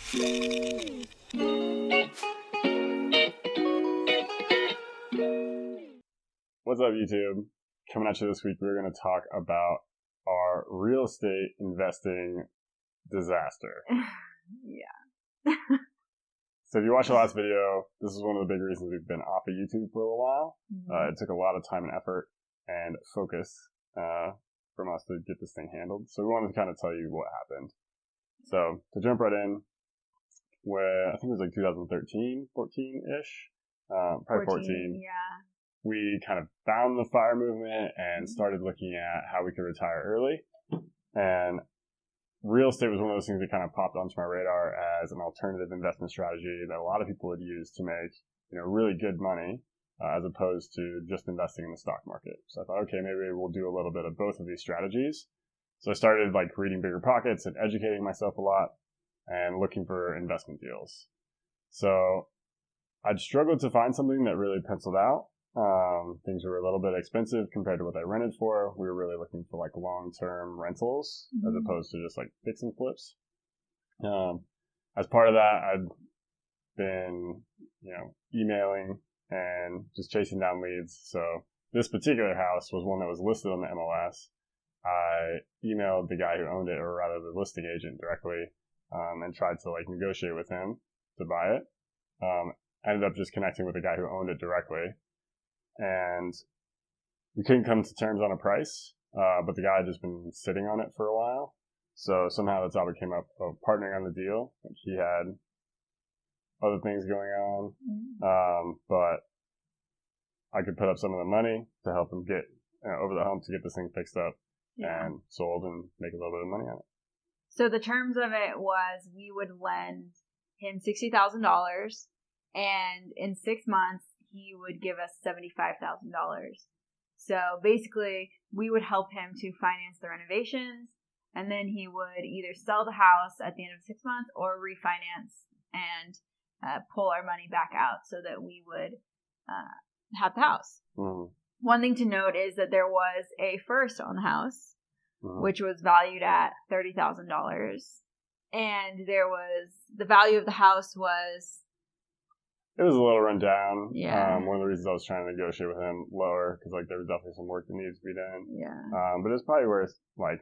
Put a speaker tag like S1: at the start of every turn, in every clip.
S1: What's up, YouTube? Coming at you this week, we're going to talk about our real estate investing disaster.
S2: Yeah.
S1: So if you watched the last video, this is one of the big reasons we've been off of YouTube for a while.
S2: Mm-hmm.
S1: It took a lot of time and effort and focus from us to get this thing handled. So we wanted to kind of tell you what happened. So to jump right in, where I think it was like 2013, 14-ish, probably 14.
S2: Yeah.
S1: We kind of found the FIRE movement and started looking at how we could retire early. And real estate was one of those things that kind of popped onto my radar as an alternative investment strategy that a lot of people would use to make, really good money, as opposed to just investing in the stock market. So I thought, okay, maybe we'll do a little bit of both of these strategies. So I started reading Bigger Pockets and educating myself a lot and looking for investment deals. So I'd struggled to find something that really penciled out. Things were a little bit expensive compared to what I rented for. We were really looking for long-term rentals as opposed to just fix and flips. As part of that, I'd been, emailing and just chasing down leads. So this particular house was one that was listed on the MLS. I emailed the guy who owned it, or rather the listing agent directly, and tried to negotiate with him to buy it. Ended up just connecting with the guy who owned it directly. And we couldn't come to terms on a price, but the guy had just been sitting on it for a while. So somehow the topic came up of partnering on the deal. He had other things going on, but I could put up some of the money to help him get over the hump to get this thing fixed up and sold and make a little bit of money on it.
S2: So the terms of it was we would lend him $60,000, and in 6 months, he would give us $75,000. So basically, we would help him to finance the renovations, and then he would either sell the house at the end of 6 months or refinance and pull our money back out so that we would have the house. Mm-hmm. One thing to note is that there was a first on the house, which was valued at $30,000. And the value of the house was...
S1: It was a little run down. Yeah. One of the reasons I was trying to negotiate with him lower, because there was definitely some work that needed to be done.
S2: Yeah.
S1: But it was probably worth I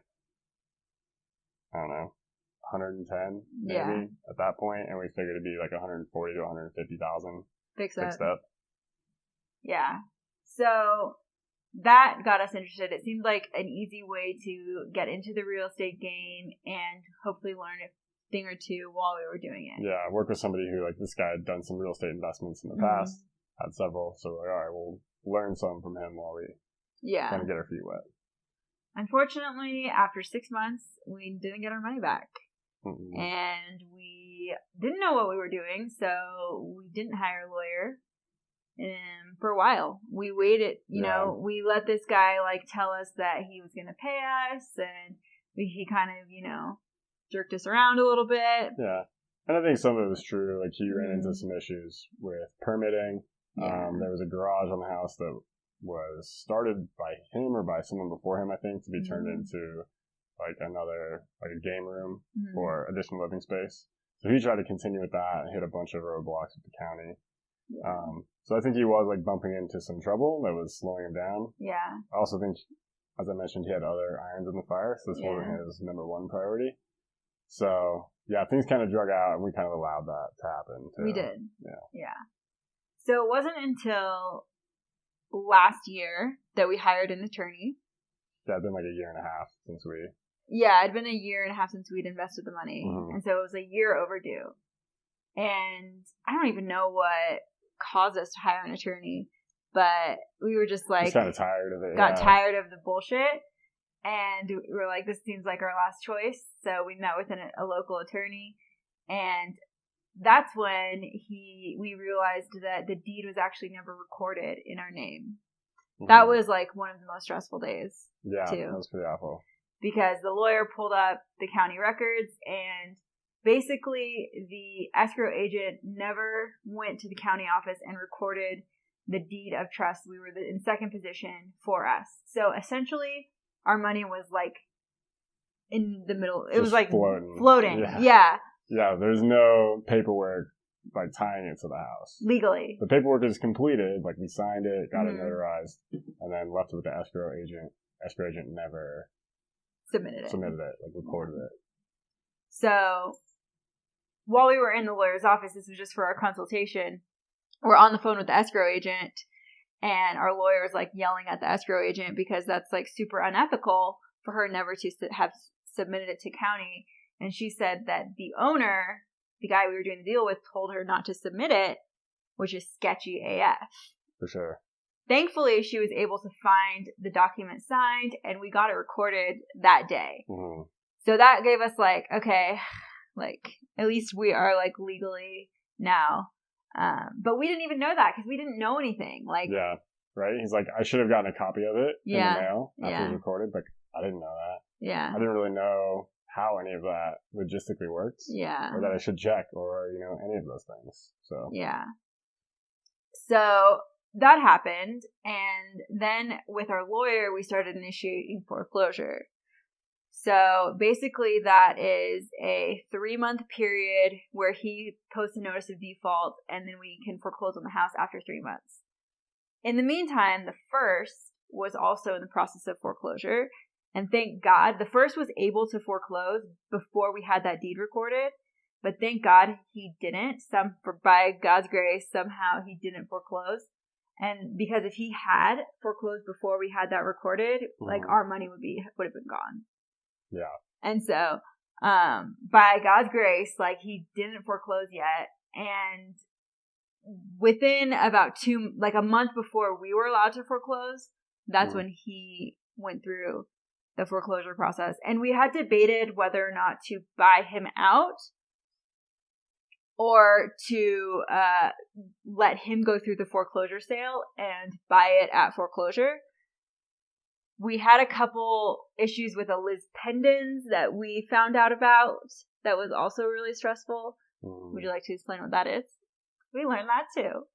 S1: don't know, 110 maybe at that point, and we figured it'd be 140 to 150,000 fixed up.
S2: Yeah. So that got us interested. It seemed like an easy way to get into the real estate game and hopefully learn a thing or two while we were doing it.
S1: Yeah, I worked with somebody who, this guy had done some real estate investments in the past, had several, so we're all right, we'll learn some from him while we kind of get our feet wet.
S2: Unfortunately, after 6 months, we didn't get our money back. And we didn't know what we were doing, so we didn't hire a lawyer for a while. We waited, we let this guy tell us that he was going to pay us, and he kind of, jerked us around a little bit.
S1: Yeah. And I think some of it was true. He ran into some issues with permitting. Yeah. There was a garage on the house that was started by him or by someone before him, I think, to be turned into another a game room or additional living space. So he tried to continue with that and hit a bunch of roadblocks with the county. Yeah. So I think he was bumping into some trouble that was slowing him down.
S2: Yeah.
S1: I also think, as I mentioned, he had other irons in the fire, so this wasn't his number one priority. So, things kind of drug out, and we kind of allowed that to happen, too.
S2: We did. Yeah. So it wasn't until last year that we hired an attorney.
S1: Yeah, it'd been a year and a half since we...
S2: Yeah, it'd been a year and a half since we'd invested the money. And so it was a year overdue. And I don't even know what caused us to hire an attorney, but we were just
S1: kind of tired of it.
S2: Got tired of the bullshit. And we were like, this seems like our last choice. So we met with a local attorney. And that's when we realized that the deed was actually never recorded in our name. That was one of the most stressful days.
S1: Yeah, that was pretty awful.
S2: Because the lawyer pulled up the county records, and basically the escrow agent never went to the county office and recorded the deed of trust. We were in second position for us. So essentially, our money was in the middle. It was floating. Yeah.
S1: Yeah, there's no paperwork like tying it to the house.
S2: Legally.
S1: The paperwork is completed, like we signed it, got it notarized, and then left it with the escrow agent. Escrow agent never
S2: submitted it,
S1: like recorded it.
S2: So while we were in the lawyer's office, this was just for our consultation, we're on the phone with the escrow agent, and our lawyer is like yelling at the escrow agent because that's like super unethical for her never to have submitted it to county. And she said that the owner, the guy we were doing the deal with, told her not to submit it, which is sketchy AF.
S1: For sure.
S2: Thankfully, she was able to find the document signed, and we got it recorded that day.
S1: Mm-hmm.
S2: So that gave us like, okay, like at least we are like legally now. But we didn't even know that because we didn't know anything. Like,
S1: yeah, right. He's like, I should have gotten a copy of it in the mail after it was recorded, but I didn't know that.
S2: Yeah,
S1: I didn't really know how any of that logistically works.
S2: Yeah,
S1: or that I should check, or any of those things. So
S2: yeah. So that happened, and then with our lawyer, we started initiating foreclosure. So basically that is a 3-month period where he posts a notice of default, and then we can foreclose on the house after 3 months. In the meantime, the first was also in the process of foreclosure, and thank God, the first was able to foreclose before we had that deed recorded, but thank God he didn't. By God's grace, somehow he didn't foreclose. And because if he had foreclosed before we had that recorded, like our money would have been gone. Yeah. And so, by God's grace, like he didn't foreclose yet. And within about a month before we were allowed to foreclose, that's when he went through the foreclosure process. And we had debated whether or not to buy him out or to let him go through the foreclosure sale and buy it at foreclosure. We had a couple issues with a Liz pendens that we found out about that was also really stressful. Would you like to explain what that is? We learned that too.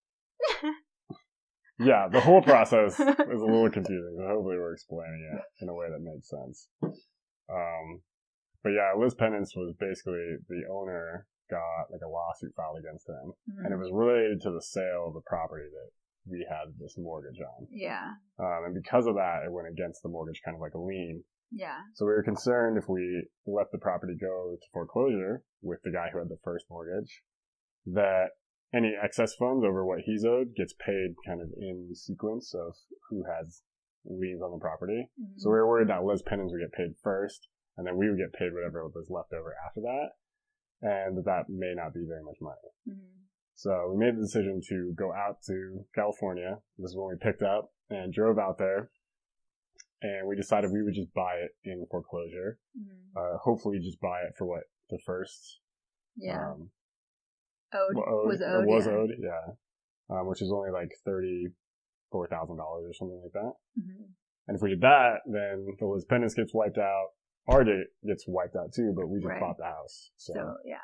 S1: Yeah, the whole process is a little confusing, so hopefully we're explaining it in a way that makes sense. But yeah, Liz pendens was basically the owner got like a lawsuit filed against him, and it was related to the sale of the property that we had this mortgage on. Yeah. And because of that, it went against the mortgage, kind of like a lien. Yeah. So we were concerned if we let the property go to foreclosure with the guy who had the first mortgage, that any excess funds over what he's owed gets paid kind of in sequence of who has liens on the property. So we were worried that Liz pendens would get paid first, and then we would get paid whatever was left over after that, and that may not be very much money. So we made the decision to go out to California. This is when we picked up and drove out there. And we decided we would just buy it in foreclosure. Hopefully just buy it for what? The first? Yeah. Was owed, yeah. Which is only like $34,000 or something like that. And if we did that, then the Liz pendens gets wiped out. Our date gets wiped out too, but we just bought the house. So yeah.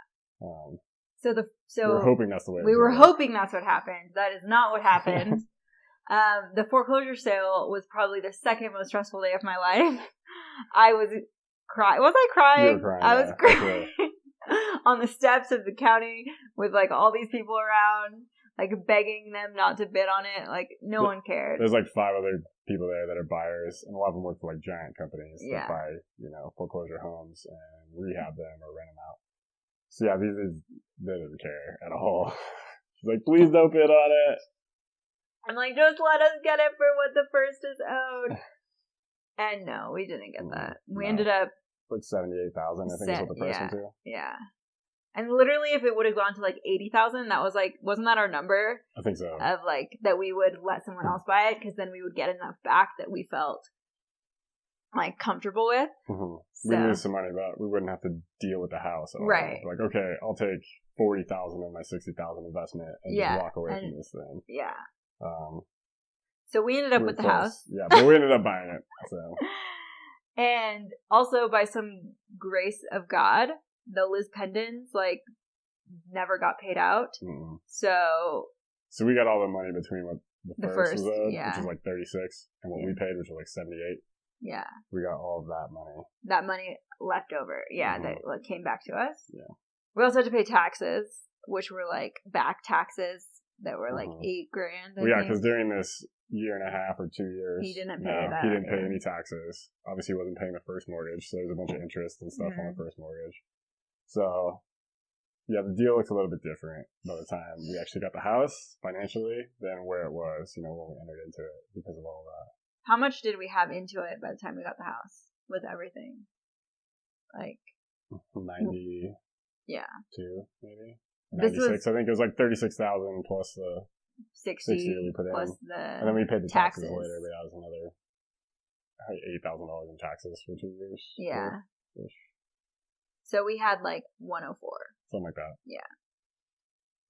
S1: So we're hoping that's the way.
S2: We were hoping that's what happened. That is not what happened. The foreclosure sale was probably the second most stressful day of my life. I was crying. Was I crying?
S1: You were crying.
S2: I was crying on the steps of the county with like all these people around, like begging them not to bid on it. Like no one cared.
S1: There's like 5 other people there that are buyers, and a lot of them work for like giant companies that buy, foreclosure homes and rehab them or rent them out. So yeah, they didn't care at all. She's like, please don't bid on it.
S2: I'm like, just let us get it for what the first is owed. And no, we didn't get that. We ended up
S1: like $78,000, I think is what the price went to.
S2: Yeah. And literally if it would have gone to like $80,000, that was like, wasn't that our number?
S1: I think so.
S2: Of like, that we would let someone else buy it, because then we would get enough back that we felt like comfortable with. So,
S1: we needed some money, but we wouldn't have to deal with the house at all. Right. Like, okay, I'll take $40,000 of my $60,000 investment and just walk away from this thing. Yeah.
S2: So we ended up with the house.
S1: Yeah, but we ended up buying it. So.
S2: And also by some grace of God, the Liz pendens like never got paid out. So
S1: we got all the money between what the first was owed, which was like 36, and what we paid, which was like 78. Yeah. We got all of that money.
S2: That money left over. Yeah, that came back to us.
S1: Yeah.
S2: We also had to pay taxes, which were like back taxes that were like $8,000.
S1: Well, yeah, because during this year and a half or 2 years,
S2: he didn't pay
S1: any taxes. Obviously, he wasn't paying the first mortgage, so there's a bunch of interest and stuff on the first mortgage. So, yeah, the deal looks a little bit different by the time we actually got the house financially than where it was, when we entered into it because of all that.
S2: How much did we have into it by the time we got the house with everything? Like
S1: 92, maybe. 96. I think it was like 36,000 plus the 60 that we put
S2: plus
S1: in.
S2: And
S1: then we paid the taxes later, but that was another $8,000 in taxes for 2 years.
S2: Yeah. So we had like 104.
S1: Something like that.
S2: Yeah.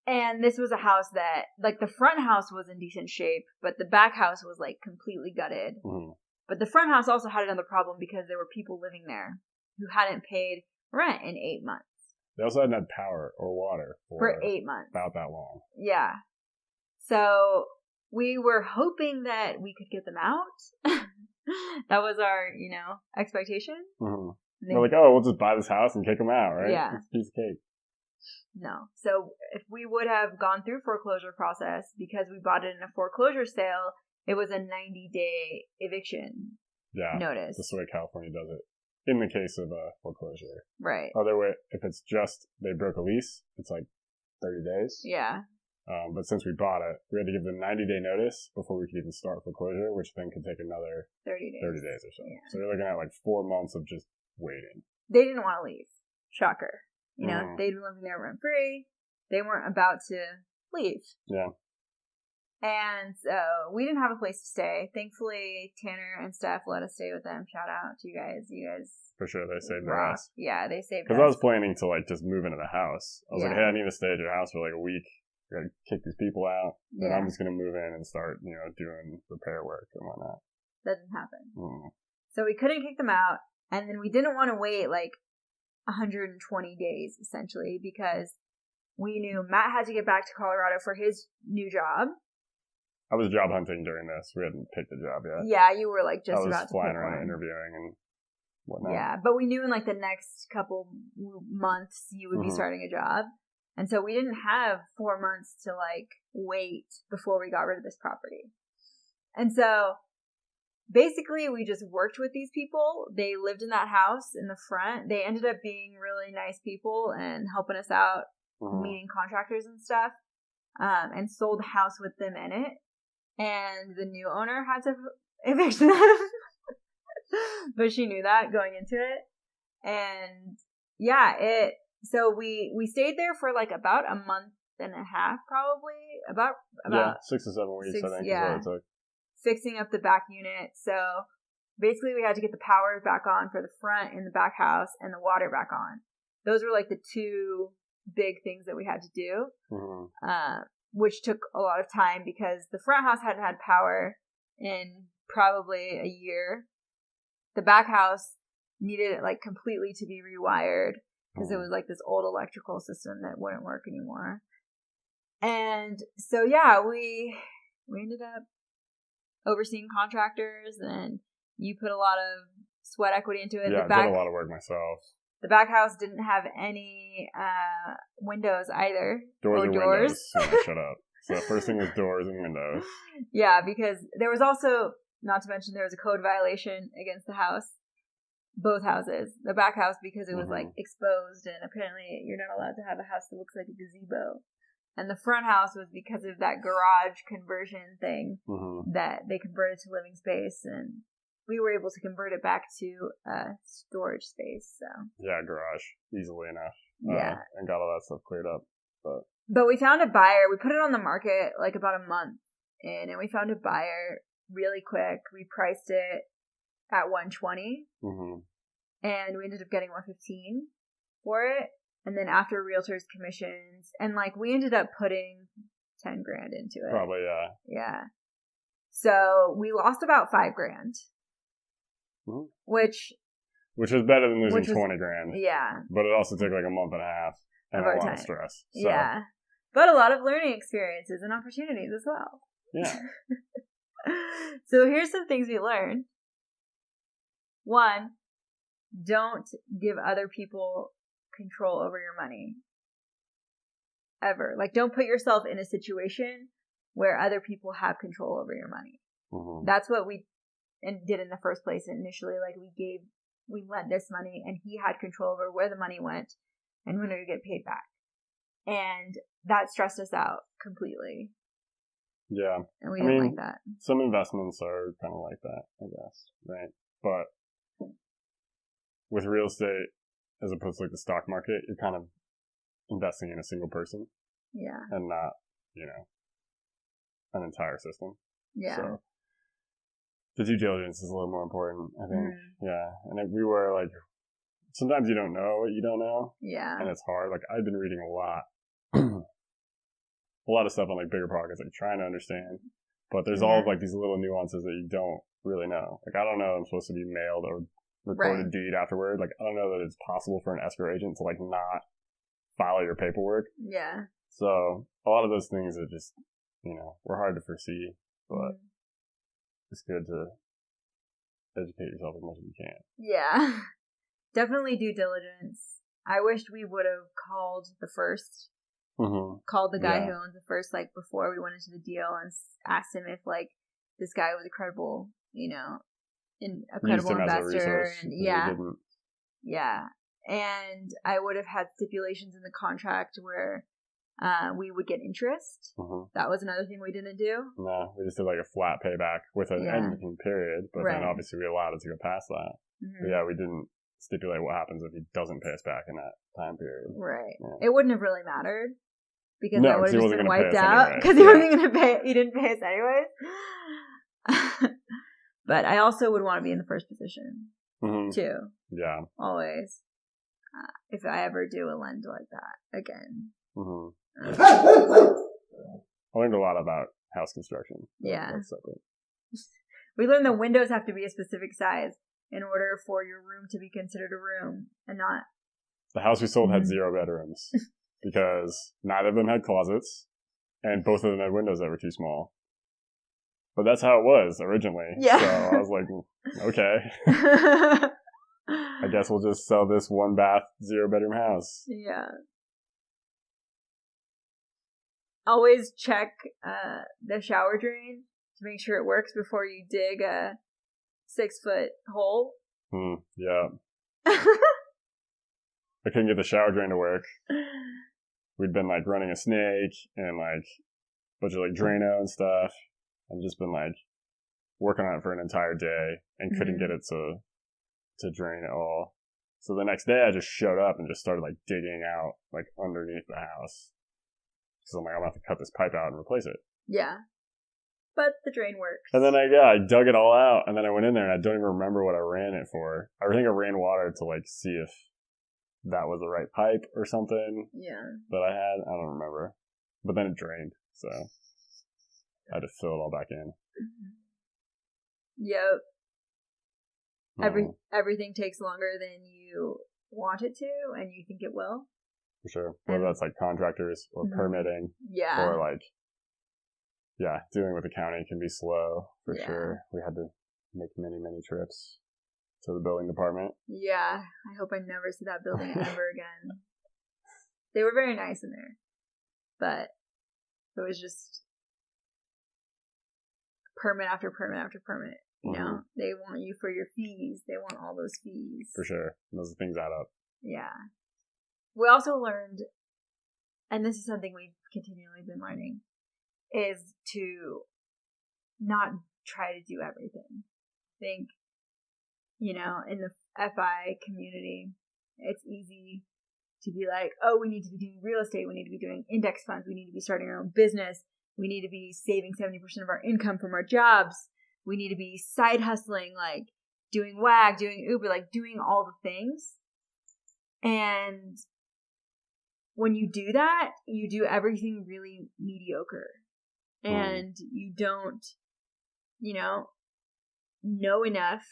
S2: And this was a house that, like, the front house was in decent shape, but the back house was like completely gutted. But the front house also had another problem because there were people living there who hadn't paid rent in 8 months.
S1: They also hadn't had power or water
S2: for 8 months.
S1: About that long.
S2: Yeah. So we were hoping that we could get them out. That was our, expectation.
S1: We're like, we'll just buy this house and kick them out, right?
S2: Yeah.
S1: It's a piece of cake.
S2: No. So if we would have gone through foreclosure process, because we bought it in a foreclosure sale, it was a 90-day eviction notice.
S1: That's the way California does it. In the case of a foreclosure.
S2: Right.
S1: Other way, if it's just they broke a lease, it's like 30 days.
S2: Yeah.
S1: But since we bought it, we had to give them 90-day notice before we could even start foreclosure, which then could take another 30 days or so. Yeah. So you're looking at like 4 months of just waiting.
S2: They didn't want to leave. Shocker. They'd been living there rent free. They weren't about to leave.
S1: Yeah.
S2: And so we didn't have a place to stay. Thankfully, Tanner and Steph let us stay with them. Shout out to you guys. You guys.
S1: For sure, they saved us.
S2: Yeah, they saved us.
S1: Because I was planning to like just move into the house. I was like, hey, I need to stay at your house for like a week. I gotta kick these people out. And I'm just gonna move in and start, doing repair work and whatnot.
S2: That didn't happen. So we couldn't kick them out. And then we didn't want to wait like 120 days, essentially, because we knew Matt had to get back to Colorado for his new job.
S1: I was job hunting during this. We hadn't picked a job yet.
S2: Yeah, you were like just about to
S1: I was flying around interviewing and whatnot.
S2: Yeah, but we knew in like the next couple months you would be starting a job. And so we didn't have 4 months to like wait before we got rid of this property. And so basically we just worked with these people. They lived in that house in the front. They ended up being really nice people and helping us out, meeting contractors and stuff, and sold the house with them in it. And the new owner had to evict them. But she knew that going into it. And yeah, so we stayed there for like about a month and a half, probably. About
S1: 6 or 7 weeks, I think is what it took.
S2: Fixing up the back unit. So basically we had to get the power back on for the front and the back house and the water back on. Those were like the two big things that we had to do. Which took a lot of time because the front house hadn't had power in probably a year. The back house needed it like completely to be rewired because it was like this old electrical system that wouldn't work anymore. And so yeah, we ended up overseeing contractors, and you put a lot of sweat equity into it.
S1: Yeah, I did a lot of work myself.
S2: The back house didn't have any windows either.
S1: Doors. Windows. Oh, shut up. So the first thing was doors and windows.
S2: Yeah, because there was also, not to mention, there was a code violation against the house. Both houses. The back house because it was like exposed, and apparently you're not allowed to have a house that looks like a gazebo. And the front house was because of that garage conversion thing that they converted to living space, and we were able to convert it back to a storage space. So
S1: yeah, garage easily enough. And got all that stuff cleared up.
S2: But we found a buyer. We put it on the market like about a month in, and we found a buyer really quick. We priced it at $120, and we ended up getting $115 for it. And then after realtors commissions, and like we ended up putting $10,000 into it.
S1: Probably, yeah.
S2: Yeah. So we lost about $5,000. Which
S1: is better than losing $20,000.
S2: Yeah.
S1: But it also took like a month and a half and a lot of stress. So.
S2: Yeah. But a lot of learning experiences and opportunities as well.
S1: Yeah.
S2: So here's some things we learned. 1, don't give other people control over your money. ever. Like, don't put yourself in a situation where other people have control over your money.
S1: Mm-hmm.
S2: That's what we did in the first place initially. Like, we lent this money, and he had control over where the money went and when it would get paid back. And that stressed us out completely.
S1: Yeah.
S2: And we didn't like that.
S1: Some investments are kind of like that, I guess, right? But with real estate, as opposed to like the stock market, you're kind of investing in a single person.
S2: Yeah.
S1: And not, an entire system.
S2: Yeah.
S1: So the due diligence is a little more important, I think. Yeah. And we were like, sometimes you don't know what you don't know.
S2: Yeah.
S1: And it's hard. Like, I've been reading a lot of stuff on like bigger projects, like trying to understand. But there's all of like these little nuances that you don't really know. Like, I don't know if I'm supposed to be mailed or recorded deed afterward. Like, I don't know that it's possible for an escrow agent to like not file your paperwork.
S2: Yeah.
S1: So a lot of those things are just, were hard to foresee, but it's good to educate yourself as much as you can.
S2: Yeah. Definitely due diligence. I wished we would have called the first, called the guy who owns the first, like, before we went into the deal and asked him if, like, this guy was a credible, a credible investor. And yeah. And I would have had stipulations in the contract where we would get interest. That was another thing we didn't do. No,
S1: we just did like a flat payback with an ending period, but then obviously we allowed it to go past that. But yeah, we didn't stipulate what happens if he doesn't pay us back in that time period.
S2: Right.
S1: Yeah.
S2: It wouldn't have really mattered because I would have just been wiped out
S1: because
S2: he wasn't going to pay. He didn't pay us anyways. But I also would want to be in the first position too.
S1: Yeah.
S2: Always. If I ever do a lend like that again.
S1: I learned a lot about house construction.
S2: Yeah. We learned the windows have to be a specific size in order for your room to be considered a room and not.
S1: The house we sold had 0 bedrooms because neither of them had closets and both of them had windows that were too small. But that's how it was originally. Yeah. So I was like, okay. I guess we'll just sell this 1 bath, 0 bedroom house.
S2: Yeah. Always check the shower drain to make sure it works before you dig a 6-foot hole.
S1: Yeah. I couldn't get the shower drain to work. We'd been like running a snake and like a bunch of like Drano and stuff. I've just been like working on it for an entire day and couldn't get it to drain at all. So the next day I just showed up and just started like digging out like underneath the house. So I'm like, I'm going to have to cut this pipe out and replace it.
S2: Yeah. But the drain works.
S1: And then I dug it all out and then I went in there and I don't even remember what I ran it for. I think I ran water to like see if that was the right pipe or something.
S2: Yeah.
S1: That I had. I don't remember. But then it drained. So I had to fill it all back in.
S2: Yep. Everything takes longer than you want it to and you think it will.
S1: For sure. Whether that's like contractors or permitting. Yeah. Or like, dealing with the county can be slow for sure. We had to make many, many trips to the building department. Yeah.
S2: I hope I never see that building ever again. They were very nice in there. But it was just permit after permit after permit. You know, they want you for your fees. They want all those fees.
S1: For sure. Those things add up.
S2: Yeah. We also learned, and this is something we've continually been learning, is to not try to do everything. I think, in the FI community, it's easy to be like, oh, we need to be doing real estate. We need to be doing index funds. We need to be starting our own business. We need to be saving 70% of our income from our jobs. We need to be side hustling, like doing WAG, doing Uber, like doing all the things. And when you do that, you do everything really mediocre. And you don't, know enough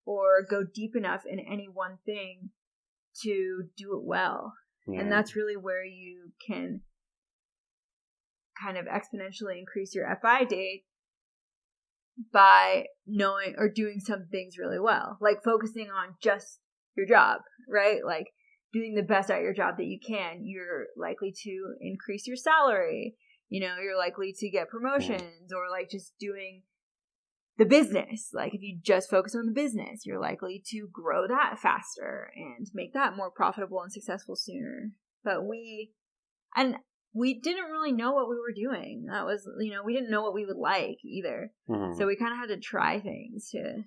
S2: or go deep enough in any one thing to do it well. And that's really where you can kind of exponentially increase your FI date by knowing or doing some things really well, like focusing on just your job, right? Like doing the best at your job that you can, you're likely to increase your salary. You're likely to get promotions, or like just doing the business. Like if you just focus on the business, you're likely to grow that faster and make that more profitable and successful sooner. But we didn't really know what we were doing. That was, we didn't know what we would like either. So we kind of had to try things to.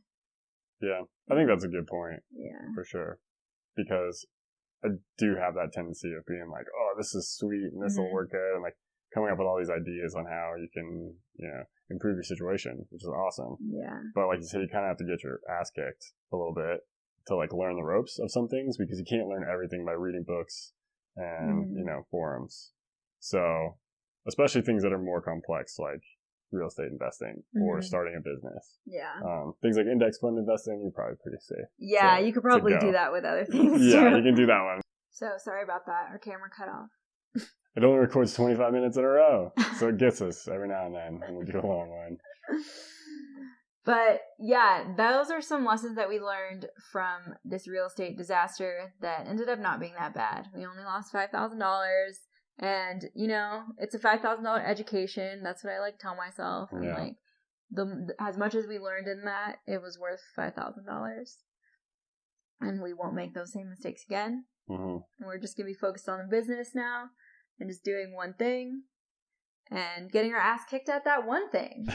S1: Yeah, I think that's a good point.
S2: Yeah.
S1: For sure. Because I do have that tendency of being like, oh, this is sweet and this will work good. And like coming up with all these ideas on how you can, improve your situation, which is awesome.
S2: Yeah.
S1: But like you said, you kind of have to get your ass kicked a little bit to like learn the ropes of some things, because you can't learn everything by reading books and, forums. So especially things that are more complex, like real estate investing or starting a business.
S2: Yeah.
S1: Things like index fund investing, you're probably pretty safe.
S2: Yeah, you could probably do that with other things too.
S1: Yeah, you can do that one.
S2: So sorry about that. Our camera cut off.
S1: It only records 25 minutes in a row, so it gets us every now and then when we do a long one.
S2: But yeah, those are some lessons that we learned from this real estate disaster that ended up not being that bad. We only lost $5,000. And, it's a $5,000 education. That's what I like to tell myself. And like, as much as we learned in that, it was worth $5,000. And we won't make those same mistakes again. And we're just going to be focused on the business now and just doing one thing and getting our ass kicked at that one thing.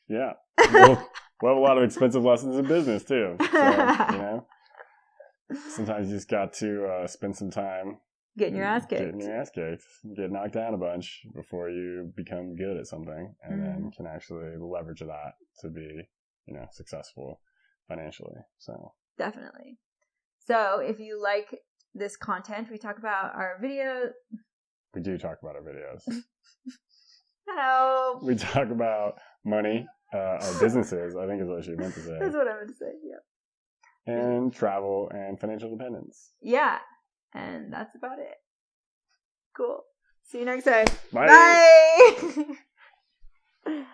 S1: Yeah. We'll have a lot of expensive lessons in business too. So, sometimes you just got to spend some time
S2: getting your ass kicked.
S1: Get knocked down a bunch before you become good at something, and then can actually leverage that to be, successful financially. So
S2: definitely. So if you like this content, we talk about our videos.
S1: We do talk about our videos.
S2: Hello.
S1: We talk about money, our businesses, I think is what she meant to say.
S2: That's what I meant to say, yeah.
S1: And travel and financial independence.
S2: Yeah. And that's about it. Cool. See you next time.
S1: Bye.
S2: Bye.